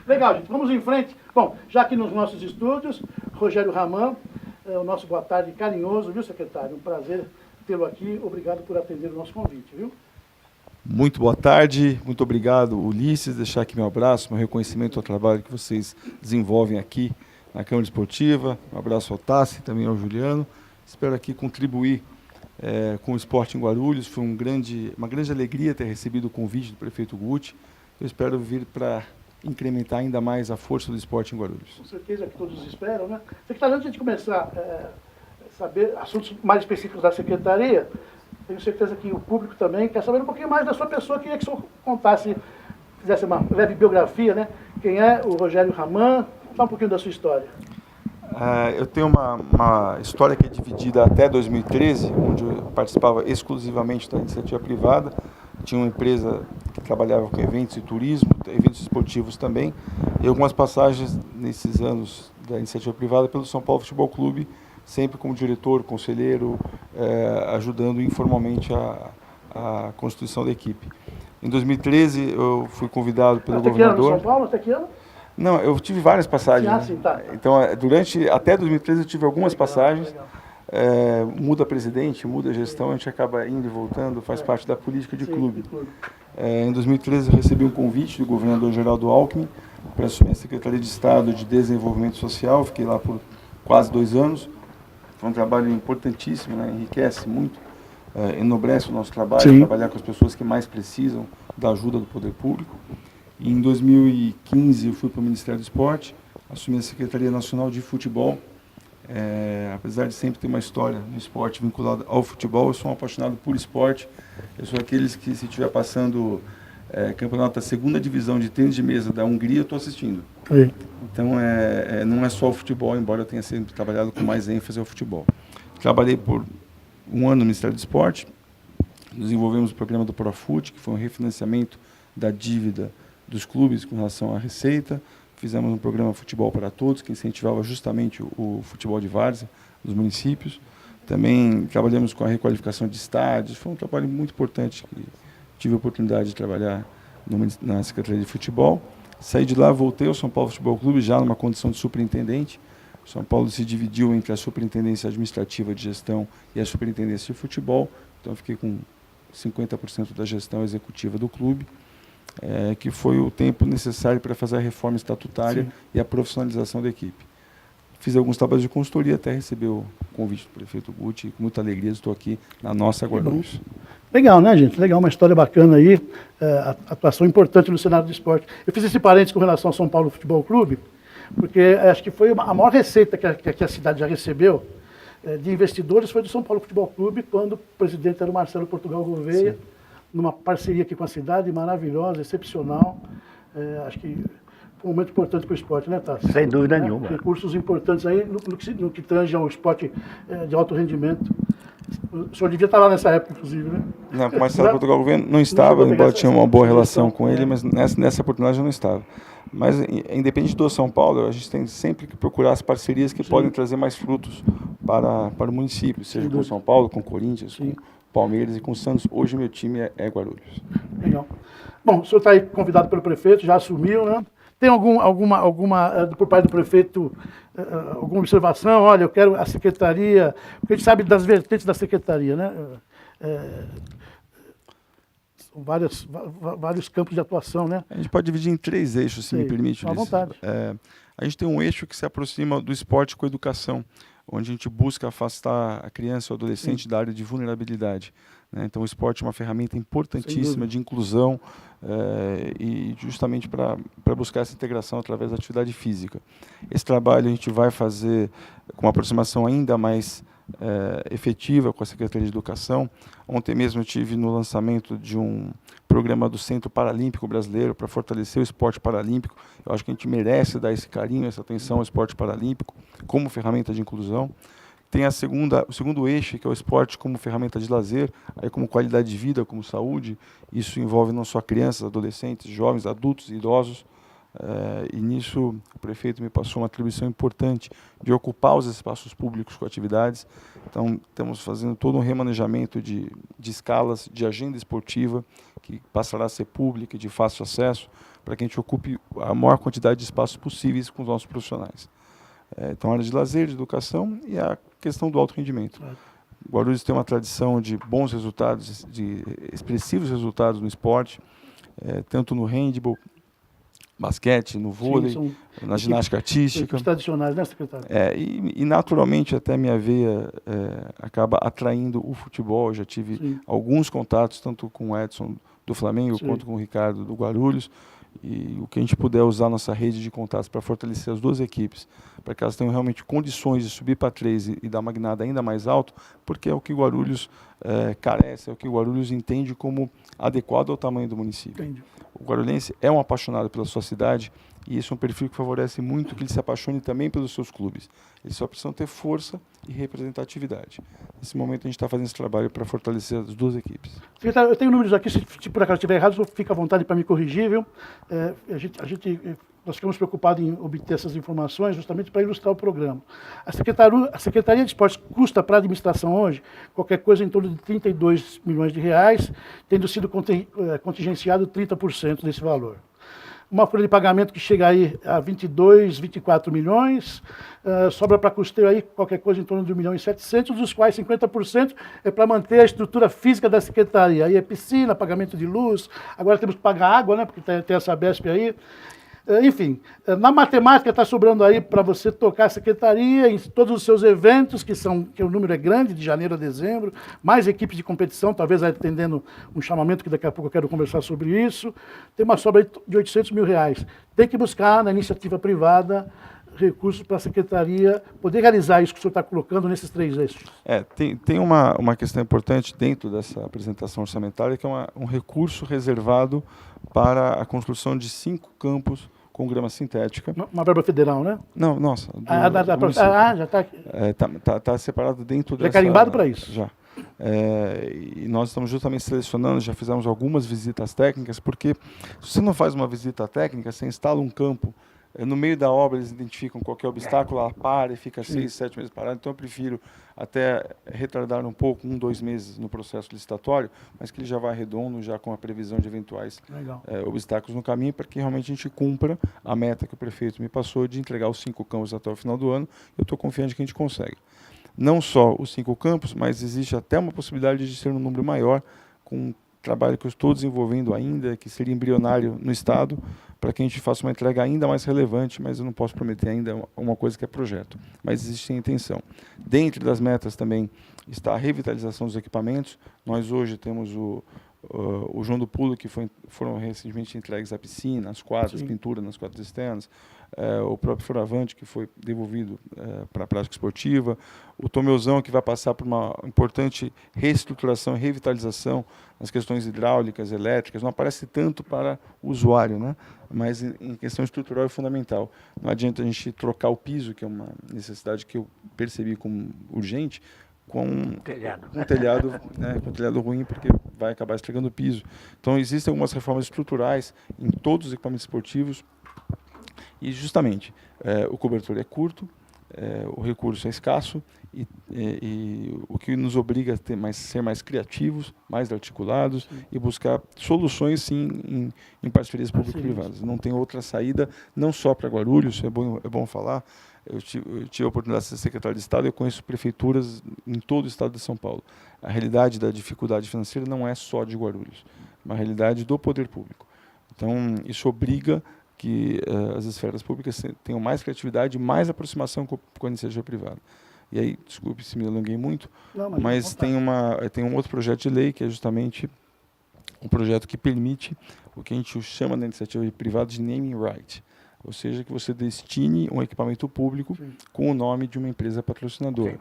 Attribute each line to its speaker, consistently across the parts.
Speaker 1: Legal, gente, vamos em frente. Bom, já aqui nos nossos estúdios, Rogério Raman, o nosso boa tarde carinhoso, viu, secretário? Um prazer tê-lo aqui. Obrigado por atender o nosso convite, viu?
Speaker 2: Muito boa tarde, muito obrigado, Ulisses. Deixar aqui meu abraço, meu reconhecimento ao trabalho que vocês desenvolvem aqui na Câmara Esportiva. Um abraço ao Tassi, também ao Juliano. Espero aqui contribuir com o esporte em Guarulhos. Foi uma grande alegria ter recebido o convite do prefeito Guti. Eu espero vir para incrementar ainda mais a força do esporte em Guarulhos.
Speaker 1: Com certeza que todos esperam, né? Secretário, antes de começar a saber assuntos mais específicos da Secretaria, tenho certeza que o público também quer saber um pouquinho mais da sua pessoa. Queria que o senhor contasse, fizesse uma leve biografia, né? Quem é o Rogério Raman? Contar um pouquinho da sua história.
Speaker 2: Eu tenho uma história que é dividida até 2013, onde eu participava exclusivamente da iniciativa privada. Tinha uma empresa que trabalhava com eventos e turismo, eventos esportivos também, e algumas passagens nesses anos da iniciativa privada pelo São Paulo Futebol Clube, sempre como diretor, conselheiro, ajudando informalmente a constituição da equipe. Em 2013, eu fui convidado pelo governador...
Speaker 1: São Paulo, até que ano?
Speaker 2: Não, eu tive várias passagens.
Speaker 1: Sim, tá.
Speaker 2: Então, até 2013 eu tive algumas passagens. Muda presidente, muda gestão, a gente acaba indo e voltando, faz parte da política de clube. Em 2013 eu recebi um convite do governador Geraldo Alckmin para assumir a Secretaria de Estado de Desenvolvimento Social. Fiquei lá por quase 2 anos. Foi um trabalho importantíssimo, né? Enriquece muito, enobrece o nosso trabalho, trabalhar com as pessoas que mais precisam da ajuda do poder público. E em 2015 eu fui para o Ministério do Esporte, assumi a Secretaria Nacional de Futebol. Apesar de sempre ter uma história no esporte vinculada ao futebol, eu sou um apaixonado por esporte. Eu sou aqueles que, se estiver passando campeonato da segunda divisão de tênis de mesa da Hungria, eu estou assistindo.
Speaker 1: Sim.
Speaker 2: Então, não é só o futebol, embora eu tenha sempre trabalhado com mais ênfase ao futebol. Trabalhei por 1 ano no Ministério do Esporte, desenvolvemos o programa do Profut, que foi um refinanciamento da dívida dos clubes com relação à receita. Fizemos um programa Futebol para Todos, que incentivava justamente o futebol de várzea nos municípios. Também trabalhamos com a requalificação de estádios. Foi um trabalho muito importante que tive a oportunidade de trabalhar na Secretaria de Futebol. Saí de lá, voltei ao São Paulo Futebol Clube, já numa condição de superintendente. O São Paulo se dividiu entre a Superintendência Administrativa de Gestão e a Superintendência de Futebol. Então, eu fiquei com 50% da gestão executiva do clube. Que foi o tempo necessário para fazer a reforma estatutária e a profissionalização da equipe. Fiz alguns trabalhos de consultoria até receber o convite do prefeito Guti, e com muita alegria estou aqui na nossa Guarulhos.
Speaker 1: Legal, né, gente? Legal, uma história bacana aí, atuação importante no cenário do esporte. Eu fiz esse parênteses com relação ao São Paulo Futebol Clube, porque acho que foi a maior receita que a cidade já recebeu de investidores foi do São Paulo Futebol Clube, quando o presidente era o Marcelo Portugal Gouveia. Sim. Numa parceria aqui com a cidade, maravilhosa, excepcional. Acho que foi um momento importante para o esporte, né, Tassi?
Speaker 3: Sem dúvida nenhuma.
Speaker 1: Recursos importantes aí no que tange ao esporte de alto rendimento. O senhor devia estar lá nessa época, inclusive, né?
Speaker 2: Não, com o Marcelo Portugal Governo não estava, embora tinha uma boa relação com ele, mas nessa oportunidade eu não estava. Mas, independente do São Paulo, a gente tem sempre que procurar as parcerias que podem trazer mais frutos para o município, seja com o São Paulo, com o Corinthians, com Palmeiras e com o Santos. Hoje meu time é Guarulhos.
Speaker 1: Legal. Bom, o senhor está aí convidado pelo prefeito, já assumiu, né? Tem alguma por parte do prefeito, alguma observação? Olha, eu quero a secretaria, porque a gente sabe das vertentes da secretaria, né? São vários campos de atuação, né?
Speaker 2: A gente pode dividir em 3 eixos, se me permite.
Speaker 1: À vontade.
Speaker 2: A gente tem um eixo que se aproxima do esporte com a educação, onde a gente busca afastar a criança ou adolescente da área de vulnerabilidade. Então, o esporte é uma ferramenta importantíssima de inclusão e justamente para buscar essa integração através da atividade física. Esse trabalho a gente vai fazer com uma aproximação ainda mais efetiva com a Secretaria de Educação. Ontem mesmo eu estive no lançamento de um programa do Centro Paralímpico Brasileiro para fortalecer o esporte paralímpico. Eu acho que a gente merece dar esse carinho, essa atenção ao esporte paralímpico como ferramenta de inclusão. Tem o segundo eixo, que é o esporte como ferramenta de lazer, aí como qualidade de vida, como saúde. Isso envolve não só crianças, adolescentes, jovens, adultos e idosos. E nisso o prefeito me passou uma atribuição importante de ocupar os espaços públicos com atividades. Então, estamos fazendo todo um remanejamento de escalas, de agenda esportiva, que passará a ser pública e de fácil acesso, para que a gente ocupe a maior quantidade de espaços possíveis com os nossos profissionais. Então, a área de lazer, de educação e a questão do alto rendimento. Guarulhos tem uma tradição de bons resultados, de expressivos resultados no esporte, tanto no handebol, basquete, no vôlei,
Speaker 1: Sim,
Speaker 2: na ginástica artística.
Speaker 1: Tradicionais, né, secretário?
Speaker 2: E naturalmente até a minha veia acaba atraindo o futebol. Eu já tive alguns contatos, tanto com o Edson do Flamengo, quanto com o Ricardo do Guarulhos. E o que a gente puder usar nossa rede de contatos para fortalecer as duas equipes, para que elas tenham realmente condições de subir para 3 e dar uma guinada ainda mais alto, porque é o que o Guarulhos carece, é o que o Guarulhos entende como adequado ao tamanho do município.
Speaker 1: Entendi.
Speaker 2: O guarulhense é um apaixonado pela sua cidade e esse é um perfil que favorece muito que ele se apaixone também pelos seus clubes. Eles só precisam ter força e representatividade. Nesse momento a gente está fazendo esse trabalho para fortalecer as duas equipes.
Speaker 1: Secretário, eu tenho números aqui, se por acaso estiver errado, fica à vontade para me corrigir, viu? Nós ficamos preocupados em obter essas informações justamente para ilustrar o programa. A Secretaria de Esportes custa para a administração hoje qualquer coisa em torno de 32 milhões de reais, tendo sido contingenciado 30% desse valor. Uma folha de pagamento que chega aí a 22, 24 milhões, sobra para custeio aí qualquer coisa em torno de 1.700.000, dos quais 50% é para manter a estrutura física da Secretaria. Aí é piscina, pagamento de luz, agora temos que pagar água, né, porque tem essa Sabesp aí. Enfim, na matemática está sobrando aí para você tocar a secretaria em todos os seus eventos, que o número é grande, de janeiro a dezembro, mais equipes de competição, talvez atendendo um chamamento que daqui a pouco eu quero conversar sobre isso. Tem uma sobra de 800 mil reais. Tem que buscar na iniciativa privada recursos para a secretaria poder realizar isso que o senhor está colocando nesses 3 eixos.
Speaker 2: Tem uma questão importante dentro dessa apresentação orçamentária, que é um recurso reservado para a construção de 5 campos com grama sintética.
Speaker 1: Uma verba federal, né?
Speaker 2: Não, nossa.
Speaker 1: Já está aqui.
Speaker 2: Tá separado dentro dessa...
Speaker 1: Já carimbado para isso?
Speaker 2: Já. E nós estamos justamente selecionando, já fizemos algumas visitas técnicas, porque se você não faz uma visita técnica, você instala um campo, no meio da obra eles identificam qualquer obstáculo, ela para e fica 6, 7 meses parada. Então eu prefiro até retardar um pouco, 1, 2 meses no processo licitatório, mas que ele já vá redondo, já com a previsão de eventuais obstáculos no caminho, para que realmente a gente cumpra a meta que o prefeito me passou de entregar os 5 campos até o final do ano. Eu estou confiante que a gente consegue. Não só os 5 campos, mas existe até uma possibilidade de ser um número maior, com um trabalho que eu estou desenvolvendo ainda, que seria embrionário no Estado, para que a gente faça uma entrega ainda mais relevante, mas eu não posso prometer ainda uma coisa que é projeto. Mas existe a intenção. Dentre das metas também está a revitalização dos equipamentos. Nós hoje temos o João do Pulo, que foram recentemente entregues à piscina, as quadras, pintura nas quadras externas, o próprio Foravante, que foi devolvido para a prática esportiva, o Tomeuzão, que vai passar por uma importante reestruturação e revitalização nas questões hidráulicas, elétricas. Não aparece tanto para o usuário, né? Mas em questão estrutural é fundamental. Não adianta a gente trocar o piso, que é uma necessidade que eu percebi como urgente, com um telhado ruim, porque vai acabar estragando o piso. Então existem algumas reformas estruturais em todos os equipamentos esportivos e justamente o cobertor é curto, o recurso é escasso e o que nos obriga a ser mais criativos, mais articulados e buscar soluções sim em parcerias público-privadas. Não tem outra saída, não só para Guarulhos, é bom falar. Eu tive a oportunidade de ser secretário de Estado, eu conheço prefeituras em todo o estado de São Paulo. A realidade da dificuldade financeira não é só de Guarulhos, é uma realidade do poder público. Então, isso obriga que as esferas públicas tenham mais criatividade, mais aproximação com a iniciativa privada. E aí, desculpe se me alonguei muito, mas tem um outro projeto de lei que é justamente um projeto que permite o que a gente chama na iniciativa privada de naming right. Ou seja, que você destine um equipamento público com o nome de uma empresa patrocinadora.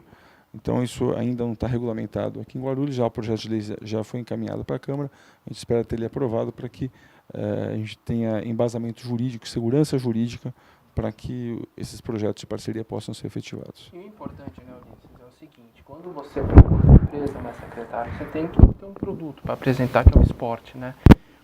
Speaker 2: Então, isso ainda não está regulamentado aqui em Guarulhos, já o projeto de lei já foi encaminhado para a Câmara, a gente espera ter ele aprovado para que a gente tenha embasamento jurídico, segurança jurídica, para que esses projetos de parceria possam ser efetivados.
Speaker 3: E o importante, né, Ulisses, é o seguinte, quando você procura uma empresa, né, secretário, você tem que ter um produto para apresentar que é um esporte, né?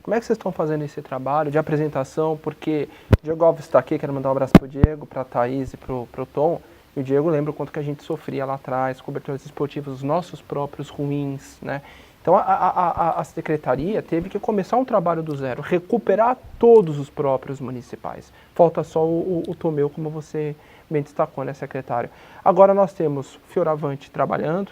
Speaker 3: Como é que vocês estão fazendo esse trabalho de apresentação? Porque o Diego Alves está aqui, quero mandar um abraço para o Diego, para a Thaís e para o Tom. E o Diego lembra o quanto que a gente sofria lá atrás, cobertores esportivos, os nossos próprios ruins, né? Então a secretaria teve que começar um trabalho do zero, recuperar todos os próprios municipais. Falta só o Tomeu, como você bem destacou, né, secretário? Agora nós temos Fioravante trabalhando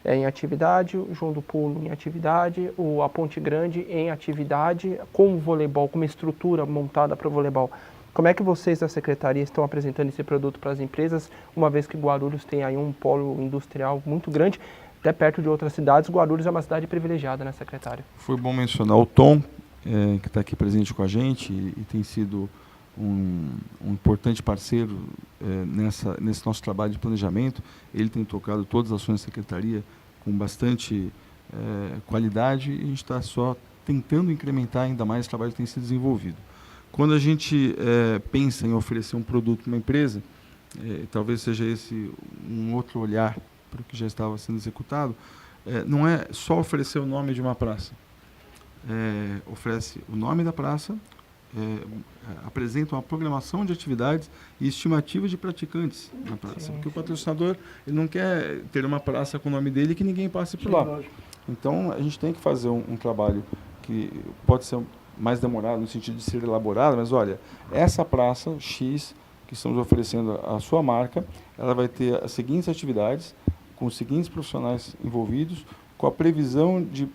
Speaker 3: em atividade, o João do Pulo em atividade, a Ponte Grande em atividade, com o voleibol, com uma estrutura montada para o voleibol. Como é que vocês da secretaria estão apresentando esse produto para as empresas, uma vez que Guarulhos tem aí um polo industrial muito grande, até perto de outras cidades? Guarulhos é uma cidade privilegiada, né, secretário?
Speaker 2: Foi bom mencionar o Tom, que está aqui presente com a gente e tem sido um importante parceiro nesse nosso trabalho de planejamento. Ele tem tocado todas as ações da secretaria com bastante qualidade e a gente está só tentando incrementar ainda mais esse trabalho que tem sido desenvolvido. Quando a gente pensa em oferecer um produto para uma empresa, talvez seja esse um outro olhar para o que já estava sendo executado, não é só oferecer o nome de uma praça. Oferece o nome da praça, apresenta uma programação de atividades e estimativas de praticantes na praça.
Speaker 3: Sim,
Speaker 2: porque o patrocinador ele não quer ter uma praça com o nome dele e que ninguém passe por lá. Então, a gente tem que fazer um trabalho que pode ser mais demorado no sentido de ser elaborado, mas olha, essa praça X que estamos oferecendo a sua marca, ela vai ter as seguintes atividades, com os seguintes profissionais envolvidos, com a previsão de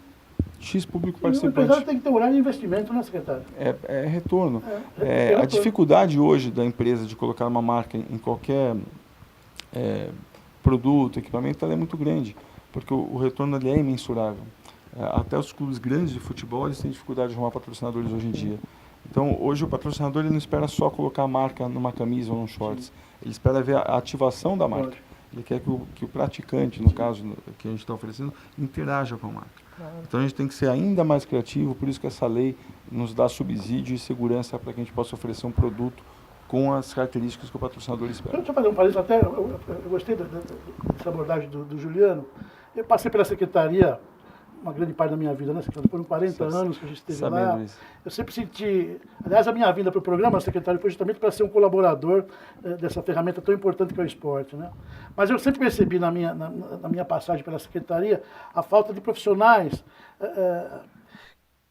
Speaker 2: X público participante.
Speaker 1: O empresário tem que ter horário de investimento, né, secretário?
Speaker 2: É retorno.
Speaker 1: Retorno.
Speaker 2: A dificuldade hoje da empresa de colocar uma marca em qualquer produto, equipamento, ela é muito grande, porque o retorno ali é imensurável. Até os clubes grandes de futebol eles têm dificuldade de arrumar patrocinadores hoje em dia. Então, hoje o patrocinador ele não espera só colocar a marca numa camisa ou num shorts. Ele espera ver a ativação da marca. Ele quer que o praticante, no caso que a gente está oferecendo, interaja com a marca. Então, a gente tem que ser ainda mais criativo, por isso que essa lei nos dá subsídio e segurança para que a gente possa oferecer um produto com as características que o patrocinador espera.
Speaker 1: Deixa eu fazer um parênteses, até eu gostei dessa abordagem do Juliano. Eu passei pela secretaria uma grande parte da minha vida, né? Foram 40 anos que a gente esteve lá. Isso. Eu sempre senti... Aliás, a minha vinda para o programa, secretário, foi justamente para ser um colaborador dessa ferramenta tão importante que é o esporte, né? Mas eu sempre percebi na minha passagem pela secretaria a falta de profissionais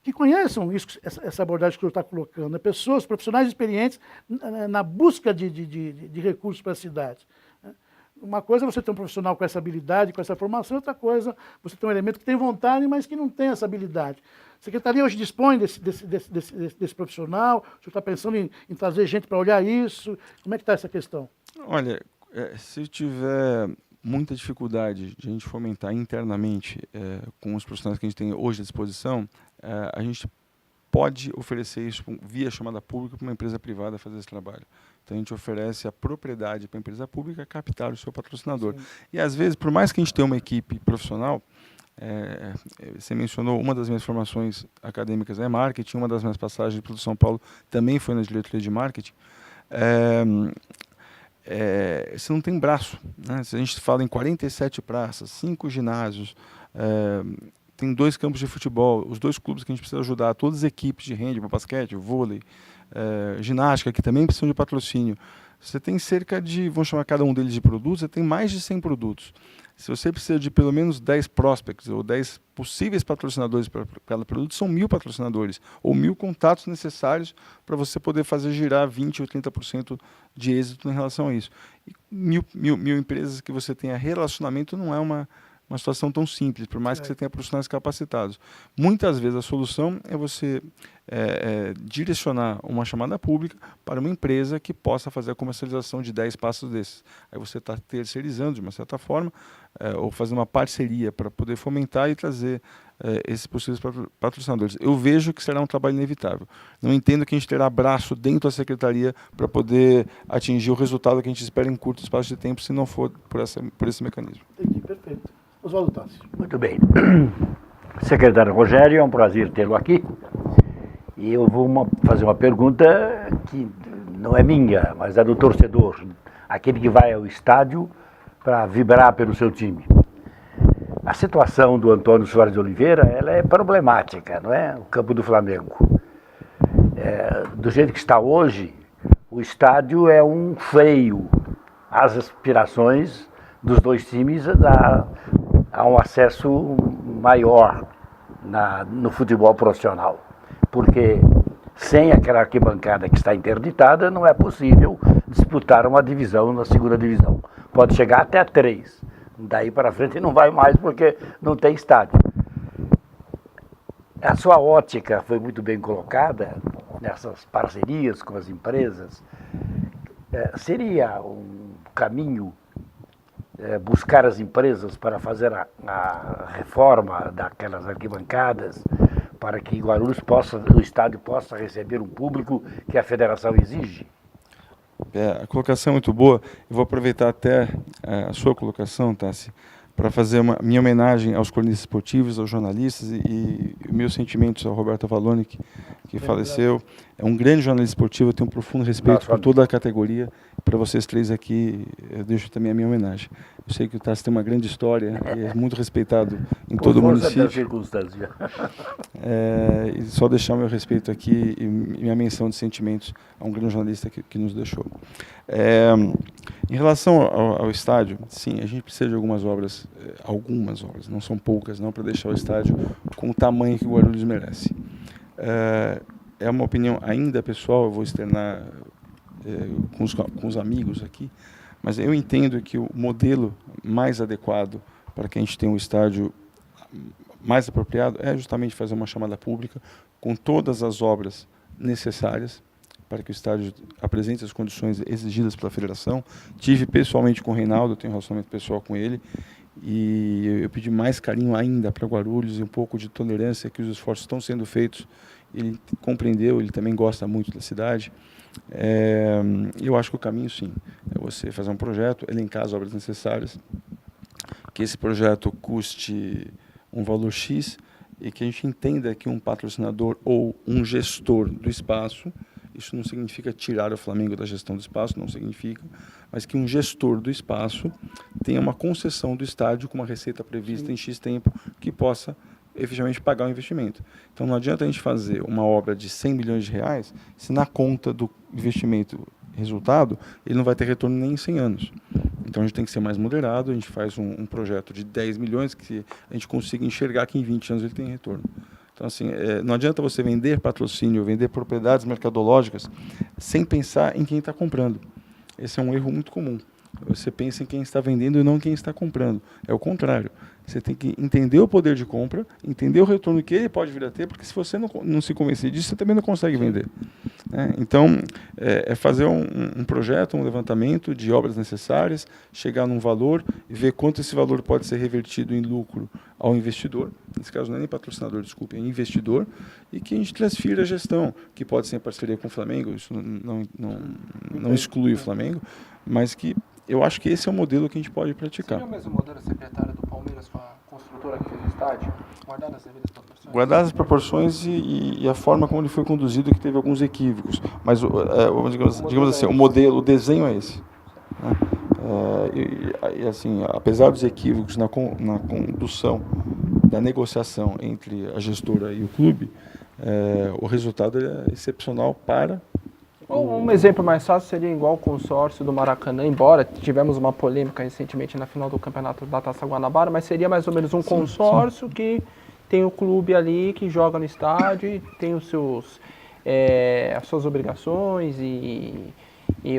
Speaker 1: que conheçam isso, essa abordagem que o senhor está colocando, né? Pessoas, profissionais experientes na busca de recursos para a cidade. Uma coisa é você ter um profissional com essa habilidade, com essa formação, outra coisa você ter um elemento que tem vontade, mas que não tem essa habilidade. A secretaria hoje dispõe desse profissional? O senhor está pensando em trazer gente para olhar isso? Como é que está essa questão?
Speaker 2: Olha, se tiver muita dificuldade de a gente fomentar internamente com os profissionais que a gente tem hoje à disposição, a gente pode oferecer isso via chamada pública para uma empresa privada fazer esse trabalho. Então, a gente oferece a propriedade para a empresa pública captar o seu patrocinador. Sim. E, às vezes, por mais que a gente tenha uma equipe profissional, você mencionou, uma das minhas formações acadêmicas é marketing, uma das minhas passagens para o São Paulo também foi na diretoria de marketing. Você não tem braço, né? Se a gente fala em 47 praças, 5 ginásios, tem 2 campos de futebol, os 2 clubes que a gente precisa ajudar, todas as equipes de handebol, basquete, vôlei, ginástica, que também precisam de patrocínio. Você tem cerca de, vamos chamar cada um deles de produtos, você tem mais de 100 produtos. Se você precisa de pelo menos 10 prospects ou 10 possíveis patrocinadores para cada produto, são 1000 patrocinadores ou 1000 contatos necessários para você poder fazer girar 20% ou 30% de êxito em relação a isso. E mil empresas que você tenha relacionamento não é uma situação tão simples, por mais que você tenha profissionais capacitados. Muitas vezes a solução é você direcionar uma chamada pública para uma empresa que possa fazer a comercialização de 10 passos desses. Aí você está terceirizando de uma certa forma, ou fazendo uma parceria para poder fomentar e trazer esses possíveis patrocinadores. Eu vejo que será um trabalho inevitável. Não entendo que a gente terá braço dentro da secretaria para poder atingir o resultado que a gente espera em curto espaço de tempo, se não for por esse mecanismo.
Speaker 1: Entendi, perfeito. Oswaldo Tassi.
Speaker 4: Muito bem. Secretário Rogério, é um prazer tê-lo aqui. E eu vou fazer uma pergunta que não é minha, mas é do torcedor, aquele que vai ao estádio para vibrar pelo seu time. A situação do Antônio Soares de Oliveira, ela é problemática, não é? O campo do Flamengo. Do jeito que está hoje, o estádio é um freio às aspirações dos dois times a um acesso maior no futebol profissional. Porque sem aquela arquibancada que está interditada, não é possível disputar uma divisão na segunda divisão. Pode chegar até 3. Daí para frente não vai mais porque não tem estádio. A sua ótica foi muito bem colocada nessas parcerias com as empresas. Seria um caminho buscar as empresas para fazer a reforma daquelas arquibancadas, para que Guarulhos o estádio possa receber um público que a federação exige?
Speaker 2: A colocação é muito boa. Eu vou aproveitar até a sua colocação, Tassi, para fazer minha homenagem aos cronistas esportivos, aos jornalistas e meus sentimentos ao Roberto Avalone, que faleceu. É um grande jornalista esportivo, eu tenho um profundo respeito por toda a categoria. Para vocês três aqui, eu deixo também a minha homenagem. Eu sei que o Tassi tem uma grande história e é muito respeitado em todo o município. E só deixar o meu respeito aqui e minha menção de sentimentos a um grande jornalista que nos deixou. Em relação ao estádio, sim, a gente precisa de algumas obras, não são poucas, não, para deixar o estádio com o tamanho que o Guarulhos merece. É uma opinião ainda pessoal, eu vou externar com os amigos aqui, mas eu entendo que o modelo mais adequado para que a gente tenha um estádio mais apropriado é justamente fazer uma chamada pública com todas as obras necessárias para que o estádio apresente as condições exigidas pela federação. Tive pessoalmente com o Reinaldo, eu tenho um relacionamento pessoal com ele, e eu pedi mais carinho ainda para Guarulhos e um pouco de tolerância, que os esforços estão sendo feitos. Ele compreendeu, ele também gosta muito da cidade. Eu acho que o caminho, sim, é você fazer um projeto, elencar as obras necessárias, que esse projeto custe um valor X e que a gente entenda que um patrocinador ou um gestor do espaço, isso não significa tirar o Flamengo da gestão do espaço, não significa, mas que um gestor do espaço tenha uma concessão do estádio com uma receita prevista em X tempo que possa efetivamente pagar o investimento. Então não adianta a gente fazer uma obra de 100 milhões de reais se na conta do investimento resultado ele não vai ter retorno nem em 100 anos. Então a gente tem que ser mais moderado, a gente faz um projeto de 10 milhões que a gente consiga enxergar que em 20 anos ele tem retorno. Então, assim, não adianta você vender patrocínio, vender propriedades mercadológicas sem pensar em quem está comprando. Esse é um erro muito comum. Você pensa em quem está vendendo e não em quem está comprando. É o contrário. Você tem que entender o poder de compra, entender o retorno que ele pode vir a ter, porque se você não se convencer disso, você também não consegue vender. Então, é fazer um projeto, um levantamento de obras necessárias, chegar num valor e ver quanto esse valor pode ser revertido em lucro ao investidor. Nesse caso não é nem patrocinador, desculpe, é investidor, e que a gente transfira a gestão, que pode ser em parceria com o Flamengo, isso não exclui o Flamengo, mas que eu acho que esse é o modelo que a gente pode praticar.
Speaker 3: Seria o mesmo modelo secretário do Palmeiras com a construtora que fez o estádio? Guardar as devidas proporções?
Speaker 2: Guardar as proporções e a forma como ele foi conduzido, que teve alguns equívocos. Mas, digamos assim, o modelo, o desenho é esse. E assim, apesar dos equívocos na condução da negociação entre a gestora e o clube, o resultado é excepcional para...
Speaker 3: Um exemplo mais fácil seria igual o consórcio do Maracanã, embora tivemos uma polêmica recentemente na final do campeonato da Taça Guanabara, mas seria mais ou menos um consórcio que tem o clube ali que joga no estádio e tem os seus, as suas obrigações e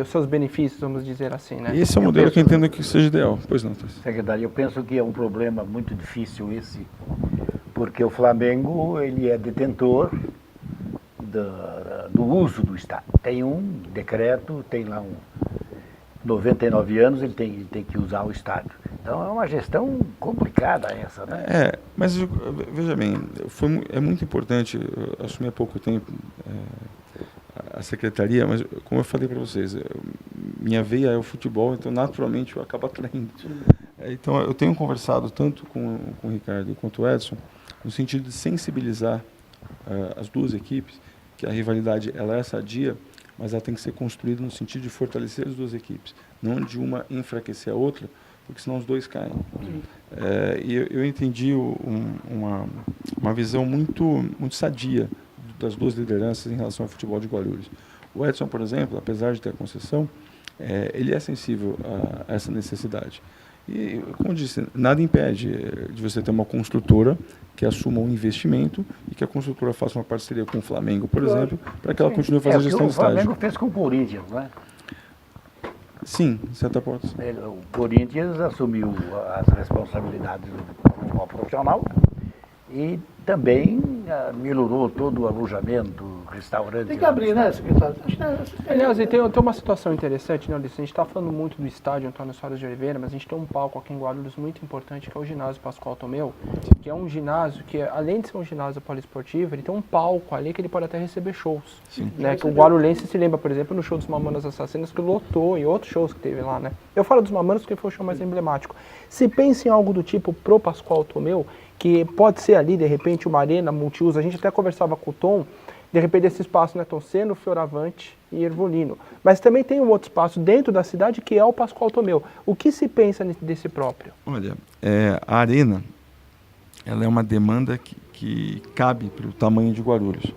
Speaker 3: os seus benefícios, vamos dizer assim, né?
Speaker 2: Esse é o modelo que eu entendo que seja ideal. Pois não, Tassi.
Speaker 4: Secretário, eu penso que é um problema muito difícil esse, porque o Flamengo ele é detentor do uso do estádio. Tem um decreto, tem lá 99 anos, ele tem que usar o estádio. Então é uma gestão complicada essa, né?
Speaker 2: Mas veja bem, é muito importante, eu assumi há pouco tempo a secretaria, mas como eu falei para vocês, minha veia é o futebol, então naturalmente eu acabo atraindo. Então eu tenho conversado tanto com o Ricardo quanto o Edson, no sentido de sensibilizar as duas equipes, que a rivalidade ela é sadia, mas ela tem que ser construída no sentido de fortalecer as duas equipes, não de uma enfraquecer a outra, porque senão os dois caem. E eu entendi uma visão muito sadia das duas lideranças em relação ao futebol de Guarulhos. O Edson, por exemplo, apesar de ter a concessão, ele é sensível a essa necessidade. E, como eu disse, nada impede de você ter uma construtora que assuma um investimento e que a construtora faça uma parceria com o Flamengo, por exemplo, para que ela continue fazendo a gestão do estádio.
Speaker 4: O Flamengo fez com o Corinthians, não é?
Speaker 2: Sim, de certa forma.
Speaker 4: O Corinthians assumiu as responsabilidades do futebol profissional e também melhorou todo o alojamento, restaurante.
Speaker 1: Tem que abrir, né, secretário?
Speaker 3: Aliás, e tem uma situação interessante, né, Ulisses? A gente está falando muito do estádio Antônio Soares de Oliveira, mas a gente tem um palco aqui em Guarulhos muito importante, que é o ginásio Pascoal Tomeu, que é um ginásio que, além de ser um ginásio poliesportivo, ele tem um palco ali que ele pode até receber shows.
Speaker 2: Sim.
Speaker 3: Né? Que o guarulhense se lembra, por exemplo, no show dos Mamonas Assassinas, que lotou, e outros shows que teve lá, né? Eu falo dos Mamonas porque foi o show mais emblemático. Se pensa em algo do tipo pro Pascoal Tomeu, que pode ser ali, de repente, uma arena multiuso. A gente até conversava com o Tom, de repente esse espaço, né, Tom, sendo Fioravante e Ervolino. Mas também tem um outro espaço dentro da cidade que é o Pascoal Tomeu. O que se pensa desse próprio?
Speaker 2: Olha, a arena, ela é uma demanda que cabe para o tamanho de Guarulhos.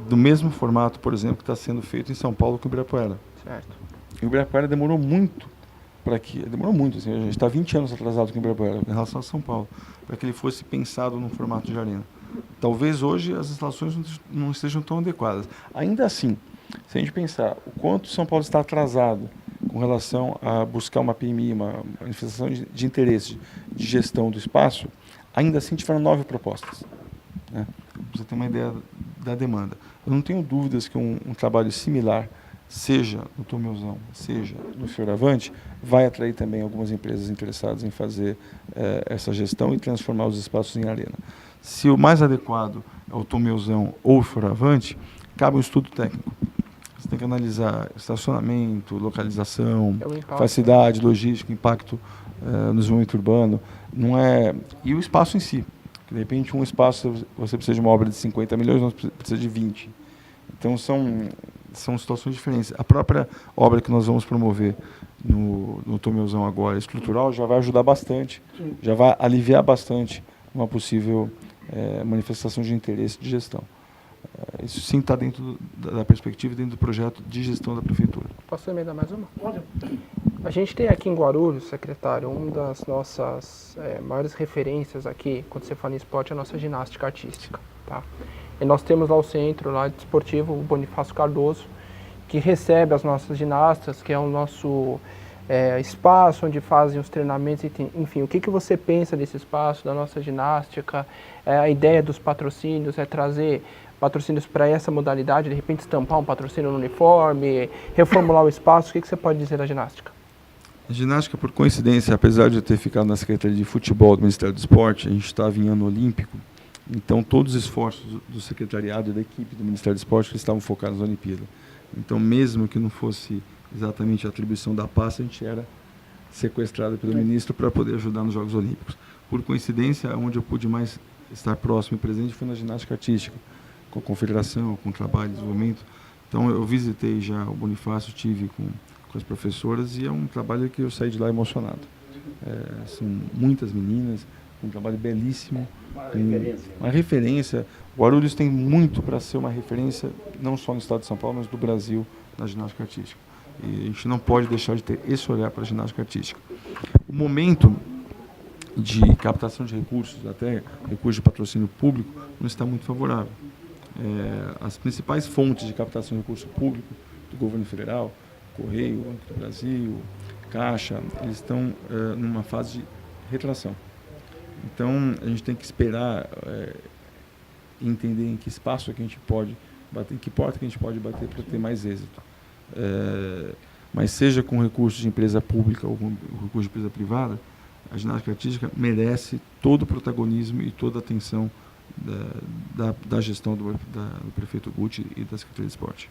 Speaker 2: Do mesmo formato, por exemplo, que está sendo feito em São Paulo com o Ibirapuera.
Speaker 3: Certo.
Speaker 2: E o Ibirapuera demorou muito para que... Demorou muito, assim, a gente está 20 anos atrasado com o Ibirapuera em relação a São Paulo, para que ele fosse pensado no formato de arena. Talvez hoje as instalações não estejam tão adequadas. Ainda assim, se a gente pensar o quanto São Paulo está atrasado com relação a buscar uma PMI, uma manifestação de interesse de gestão do espaço, ainda assim tiveram 9 propostas. Né? Pra você ter uma ideia da demanda. Eu não tenho dúvidas que um trabalho similar, seja no Tomeuzão, seja no Fioravante, vai atrair também algumas empresas interessadas em fazer essa gestão e transformar os espaços em arena. Se o mais adequado é o Tomeuzão ou o Fioravante, cabe um estudo técnico. Você tem que analisar estacionamento, localização, facilidade, logística, impacto no desenvolvimento urbano. Não é... E o espaço em si. De repente, um espaço, você precisa de uma obra de 50 milhões, nós precisa de 20. Então, são situações diferentes. A própria obra que nós vamos promover no Tomeuzão agora, estrutural, já vai ajudar bastante, já vai aliviar bastante uma possível manifestação de interesse de gestão. Isso sim está dentro da perspectiva, dentro do projeto de gestão da Prefeitura.
Speaker 3: Posso emendar mais uma? A gente tem aqui em Guarulhos, secretário, uma das nossas maiores referências aqui, quando você fala em esporte, é a nossa ginástica artística. Tá? E nós temos lá o centro lá desportivo, o Bonifácio Cardoso, que recebe as nossas ginastas, que é o nosso espaço onde fazem os treinamentos. Enfim, o que você pensa desse espaço, da nossa ginástica? A ideia dos patrocínios é trazer patrocínios para essa modalidade, de repente estampar um patrocínio no uniforme, reformular o espaço. O que você pode dizer da ginástica?
Speaker 2: A ginástica, por coincidência, apesar de eu ter ficado na Secretaria de Futebol do Ministério do Esporte, a gente estava em ano olímpico, então todos os esforços do secretariado e da equipe do Ministério do Esporte estavam focados na Olimpíada. Então, mesmo que não fosse exatamente a atribuição da pasta, a gente era sequestrado pelo ministro para poder ajudar nos Jogos Olímpicos. Por coincidência, onde eu pude mais estar próximo e presente foi na ginástica artística, com a confederação, com o trabalho, desenvolvimento. Então, eu visitei já o Bonifácio, tive com as professoras, e é um trabalho que eu saí de lá emocionado. São muitas meninas, um trabalho belíssimo, uma referência. O Guarulhos tem muito para ser uma referência, não só no estado de São Paulo, mas do Brasil, na ginástica artística. E a gente não pode deixar de ter esse olhar para a ginástica artística. O momento de captação de recursos, até recursos de patrocínio público, não está muito favorável. As principais fontes de captação de recurso público do governo federal, Correio, Banco do Brasil, Caixa, eles estão numa fase de retração. Então, a gente tem que esperar e entender em que espaço que a gente pode bater, em que porta que a gente pode bater para ter mais êxito. Mas seja com recursos de empresa pública ou com recursos de empresa privada, a ginástica artística merece todo o protagonismo e toda a atenção da gestão do prefeito Guti e da Secretaria de Esporte.